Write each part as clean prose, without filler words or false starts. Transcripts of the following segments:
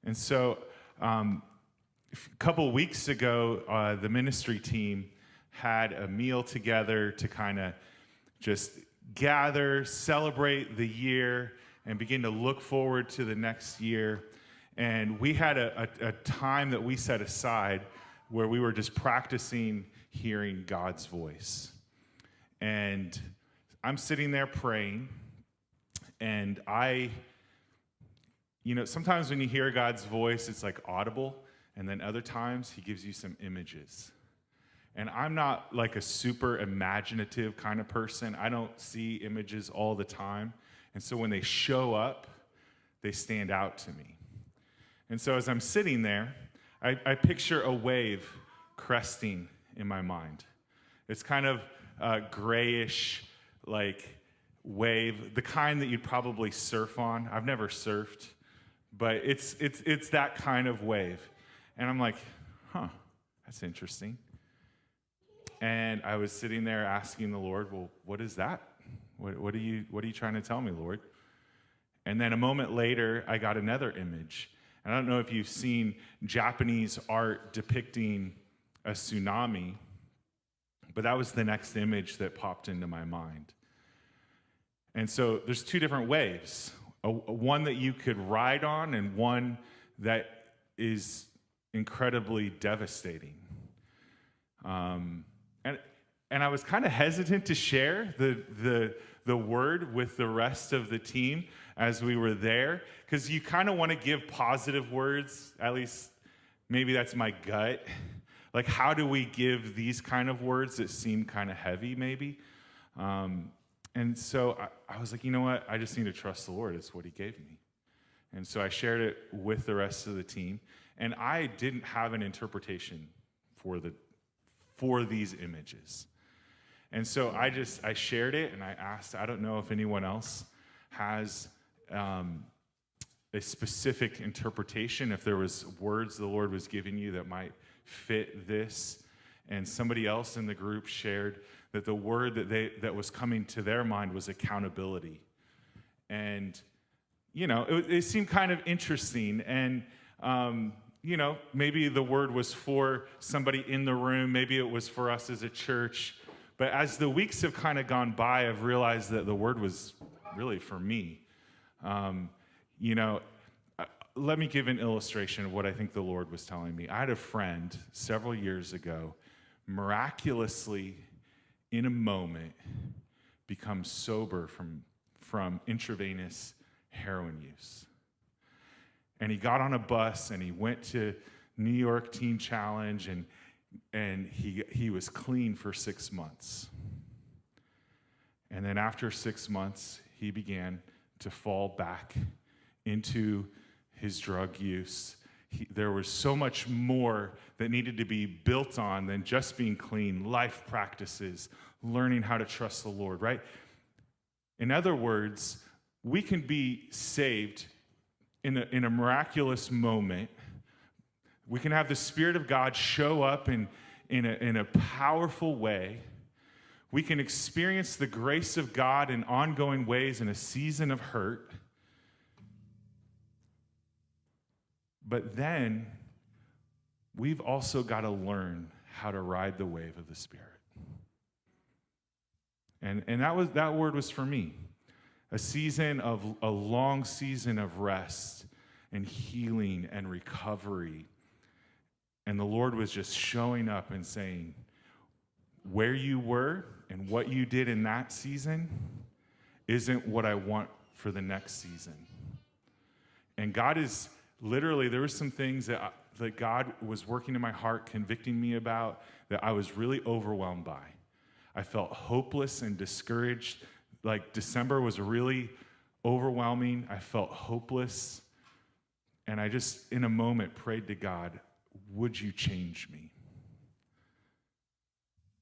And so a couple weeks ago, the ministry team had a meal together to kind of just gather, celebrate the year, and begin to look forward to the next year. And we had a time that we set aside where we were just practicing hearing God's voice. And I'm sitting there praying, and sometimes when you hear God's voice, it's like audible, and then other times he gives you some images. And I'm not like a super imaginative kind of person. I don't see images all the time. And so when they show up, they stand out to me. And so as I'm sitting there, I picture a wave cresting in my mind. It's kind of a grayish, like, wave, the kind that you'd probably surf on. I've never surfed, but it's that kind of wave. And I'm like, that's interesting. And I was sitting there asking the Lord, well, what is that? What are you trying to tell me, Lord? And then a moment later, I got another image. And I don't know if you've seen Japanese art depicting a tsunami, but that was the next image that popped into my mind. And so there's two different waves, one that you could ride on and one that is incredibly devastating. And I was kind of hesitant to share the word with the rest of the team as we were there, because you kind of want to give positive words, at least maybe that's my gut. Like, how do we give these kind of words that seem kind of heavy, maybe? And so I was like, you know what? I just need to trust the Lord. It's what he gave me. And so I shared it with the rest of the team, and I didn't have an interpretation for these images. And so I shared it, and I asked, I don't know if anyone else has a specific interpretation, if there was words the Lord was giving you that might fit this. And somebody else in the group shared that the word that was coming to their mind was accountability. And, it seemed kind of interesting. And, maybe the word was for somebody in the room. Maybe it was for us as a church. But as the weeks have kind of gone by, I've realized that the word was really for me. Let me give an illustration of what I think the Lord was telling me. I had a friend several years ago, miraculously, in a moment, become sober from intravenous heroin use. And he got on a bus and he went to New York Teen Challenge, and he was clean for 6 months. And then after 6 months, he began to fall back into his drug use. There was so much more that needed to be built on than just being clean, life practices, learning how to trust the Lord, right? In other words, we can be saved in a miraculous moment. We can have the Spirit of God show up in a powerful way. We can experience the grace of God in ongoing ways in a season of hurt. But then we've also got to learn how to ride the wave of the Spirit. And that word was for me. A long season of rest and healing and recovery. And the Lord was just showing up and saying, where you were and what you did in that season isn't what I want for the next season. And God is literally, there were some things that God was working in my heart, convicting me about, that I was really overwhelmed by. I felt hopeless and discouraged. Like, December was really overwhelming. I felt hopeless. And I just, in a moment, prayed to God, would you change me?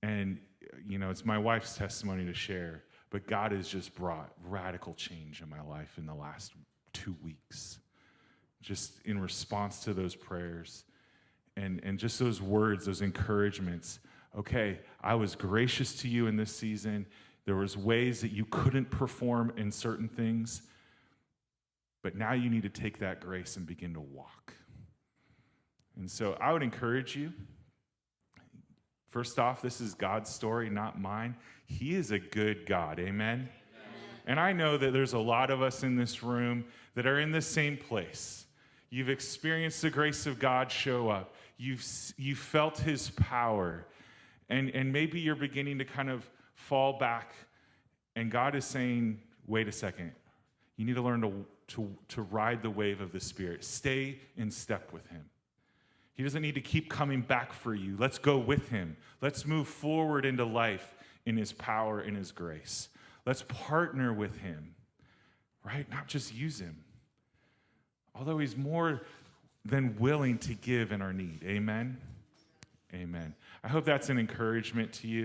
And, it's my wife's testimony to share, but God has just brought radical change in my life in the last 2 weeks. Just in response to those prayers and just those words, those encouragements. Okay, I was gracious to you in this season. There was ways that you couldn't perform in certain things. But now you need to take that grace and begin to walk. And so I would encourage you, first off, this is God's story, not mine. He is a good God, amen? And I know that there's a lot of us in this room that are in the same place. You've experienced the grace of God show up. You've felt his power. And maybe you're beginning to kind of fall back. And God is saying, wait a second. You need to learn to ride the wave of the Spirit. Stay in step with him. He doesn't need to keep coming back for you. Let's go with him. Let's move forward into life in his power and his grace. Let's partner with him, right? Not just use him. Although he's more than willing to give in our need. Amen? Amen. I hope that's an encouragement to you.